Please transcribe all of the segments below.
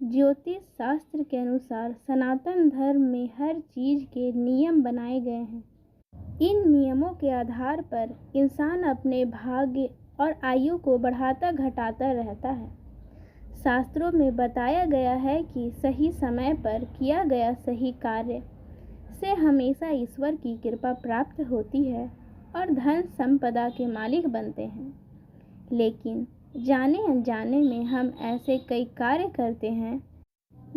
ज्योतिष शास्त्र के अनुसार सनातन धर्म में हर चीज के नियम बनाए गए हैं। इन नियमों के आधार पर इंसान अपने भाग्य और आयु को बढ़ाता घटाता रहता है। शास्त्रों में बताया गया है कि सही समय पर किया गया सही कार्य से हमेशा ईश्वर की कृपा प्राप्त होती है और धन संपदा के मालिक बनते हैं। लेकिन जाने अनजाने में हम ऐसे कई कार्य करते हैं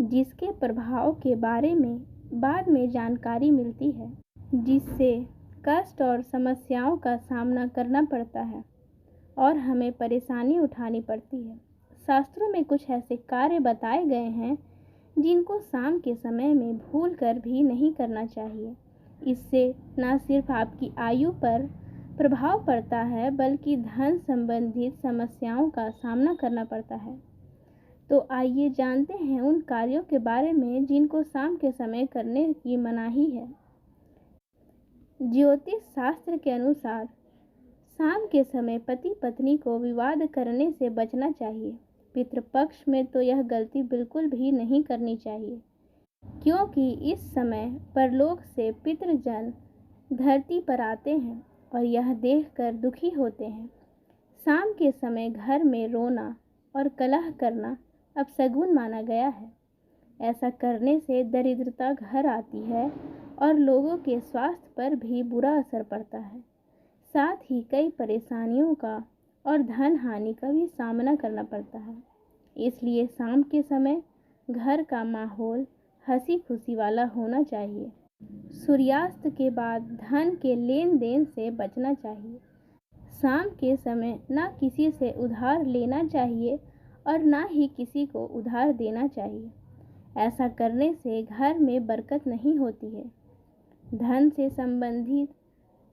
जिसके प्रभाव के बारे में बाद में जानकारी मिलती है, जिससे कष्ट और समस्याओं का सामना करना पड़ता है और हमें परेशानी उठानी पड़ती है। शास्त्रों में कुछ ऐसे कार्य बताए गए हैं जिनको शाम के समय में भूल कर भी नहीं करना चाहिए। इससे न सिर्फ आपकी आयु पर प्रभाव पड़ता है बल्कि धन संबंधित समस्याओं का सामना करना पड़ता है। तो आइए जानते हैं उन कार्यों के बारे में जिनको शाम के समय करने की मनाही है। ज्योतिष शास्त्र के अनुसार शाम के समय पति पत्नी को विवाद करने से बचना चाहिए। पितृपक्ष में तो यह गलती बिल्कुल भी नहीं करनी चाहिए, क्योंकि इस समय परलोक से पितृजन धरती पर आते हैं और यह देखकर दुखी होते हैं। शाम के समय घर में रोना और कलह करना अपशगुन माना गया है। ऐसा करने से दरिद्रता घर आती है और लोगों के स्वास्थ्य पर भी बुरा असर पड़ता है। साथ ही कई परेशानियों का और धन हानि का भी सामना करना पड़ता है। इसलिए शाम के समय घर का माहौल हंसी खुशी वाला होना चाहिए। सूर्यास्त के बाद धन के लेन देन से बचना चाहिए। शाम के समय ना किसी से उधार लेना चाहिए और ना ही किसी को उधार देना चाहिए। ऐसा करने से घर में बरकत नहीं होती है। धन से संबंधित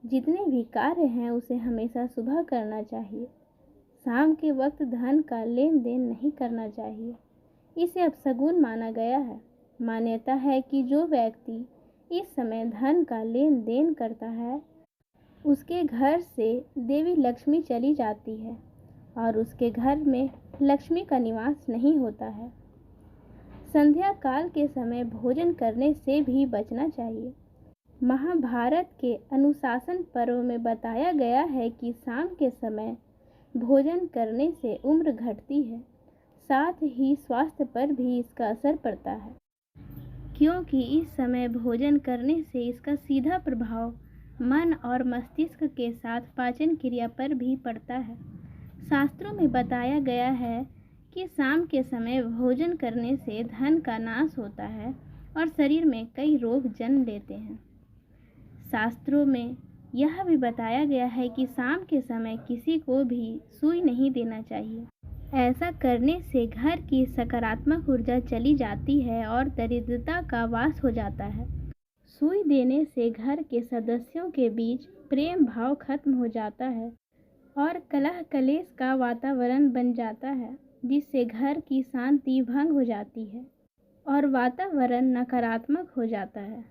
जितने भी कार्य हैं उसे हमेशा सुबह करना चाहिए। शाम के वक्त धन का लेन देन नहीं करना चाहिए, इसे अपशगुन माना गया है। मान्यता है कि जो व्यक्ति इस समय धन का लेन देन करता है उसके घर से देवी लक्ष्मी चली जाती है और उसके घर में लक्ष्मी का निवास नहीं होता है। संध्या काल के समय भोजन करने से भी बचना चाहिए। महाभारत के अनुशासन पर्व में बताया गया है कि शाम के समय भोजन करने से उम्र घटती है, साथ ही स्वास्थ्य पर भी इसका असर पड़ता है, क्योंकि इस समय भोजन करने से इसका सीधा प्रभाव मन और मस्तिष्क के साथ पाचन क्रिया पर भी पड़ता है। शास्त्रों में बताया गया है कि शाम के समय भोजन करने से धन का नाश होता है और शरीर में कई रोग जन्म लेते हैं। शास्त्रों में यह भी बताया गया है कि शाम के समय किसी को भी सुई नहीं देना चाहिए। ऐसा करने से घर की सकारात्मक ऊर्जा चली जाती है और दरिद्रता का वास हो जाता है। सुई देने से घर के सदस्यों के बीच प्रेम भाव खत्म हो जाता है और कलह कलेश का वातावरण बन जाता है, जिससे घर की शांति भंग हो जाती है और वातावरण नकारात्मक हो जाता है।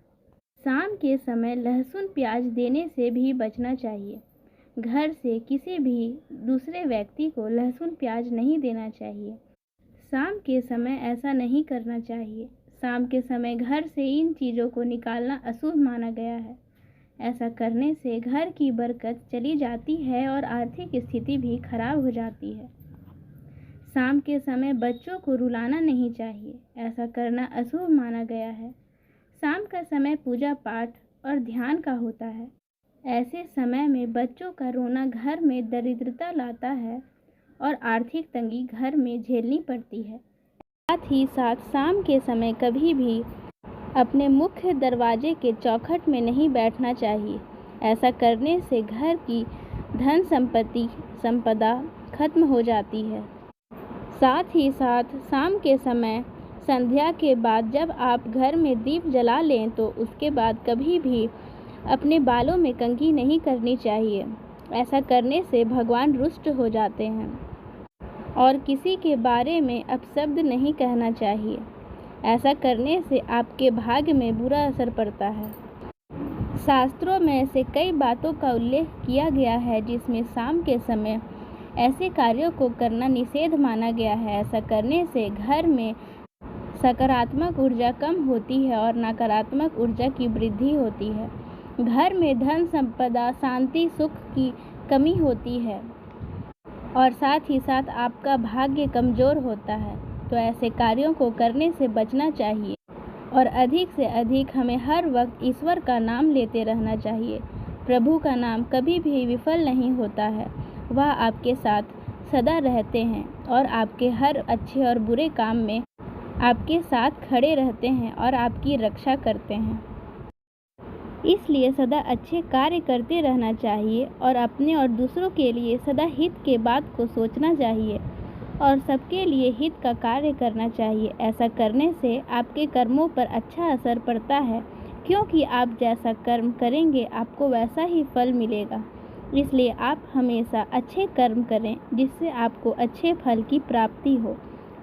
शाम के समय लहसुन प्याज देने से भी बचना चाहिए। घर से किसी भी दूसरे व्यक्ति को लहसुन प्याज नहीं देना चाहिए। शाम के समय ऐसा नहीं करना चाहिए। शाम के समय घर से इन चीज़ों को निकालना अशुभ माना गया है। ऐसा करने से घर की बरकत चली जाती है और आर्थिक स्थिति भी खराब हो जाती है। शाम के समय बच्चों को रुलाना नहीं चाहिए, ऐसा करना अशुभ माना गया है। शाम का समय पूजा पाठ और ध्यान का होता है। ऐसे समय में बच्चों का रोना घर में दरिद्रता लाता है और आर्थिक तंगी घर में झेलनी पड़ती है। साथ ही साथ शाम के समय कभी भी अपने मुख्य दरवाजे के चौखट में नहीं बैठना चाहिए। ऐसा करने से घर की धन संपदा खत्म हो जाती है। साथ ही साथ शाम के समय संध्या के बाद जब आप घर में दीप जला लें तो उसके बाद कभी भी अपने बालों में कंघी नहीं करनी चाहिए। ऐसा करने से भगवान रुष्ट हो जाते हैं और किसी के बारे में अपशब्द नहीं कहना चाहिए। ऐसा करने से आपके भाग्य में बुरा असर पड़ता है। शास्त्रों में ऐसे कई बातों का उल्लेख किया गया है जिसमें शाम के समय ऐसे कार्यों को करना निषेध माना गया है। ऐसा करने से घर में सकारात्मक ऊर्जा कम होती है और नकारात्मक ऊर्जा की वृद्धि होती है। घर में धन संपदा, शांति, सुख की कमी होती है और साथ ही साथ आपका भाग्य कमज़ोर होता है। तो ऐसे कार्यों को करने से बचना चाहिए और अधिक से अधिक हमें हर वक्त ईश्वर का नाम लेते रहना चाहिए। प्रभु का नाम कभी भी विफल नहीं होता है। वह आपके साथ सदा रहते हैं और आपके हर अच्छे और बुरे काम में आपके साथ खड़े रहते हैं और आपकी रक्षा करते हैं। इसलिए सदा अच्छे कार्य करते रहना चाहिए और अपने और दूसरों के लिए सदा हित के बात को सोचना चाहिए और सबके लिए हित का कार्य करना चाहिए। ऐसा करने से आपके कर्मों पर अच्छा असर पड़ता है, क्योंकि आप जैसा कर्म करेंगे आपको वैसा ही फल मिलेगा। इसलिए आप हमेशा अच्छे कर्म करें जिससे आपको अच्छे फल की प्राप्ति हो।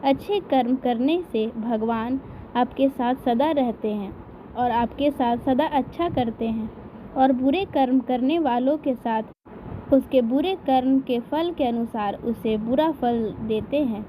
अच्छे कर्म करने से भगवान आपके साथ सदा रहते हैं और आपके साथ सदा अच्छा करते हैं और बुरे कर्म करने वालों के साथ उसके बुरे कर्म के फल के अनुसार उसे बुरा फल देते हैं।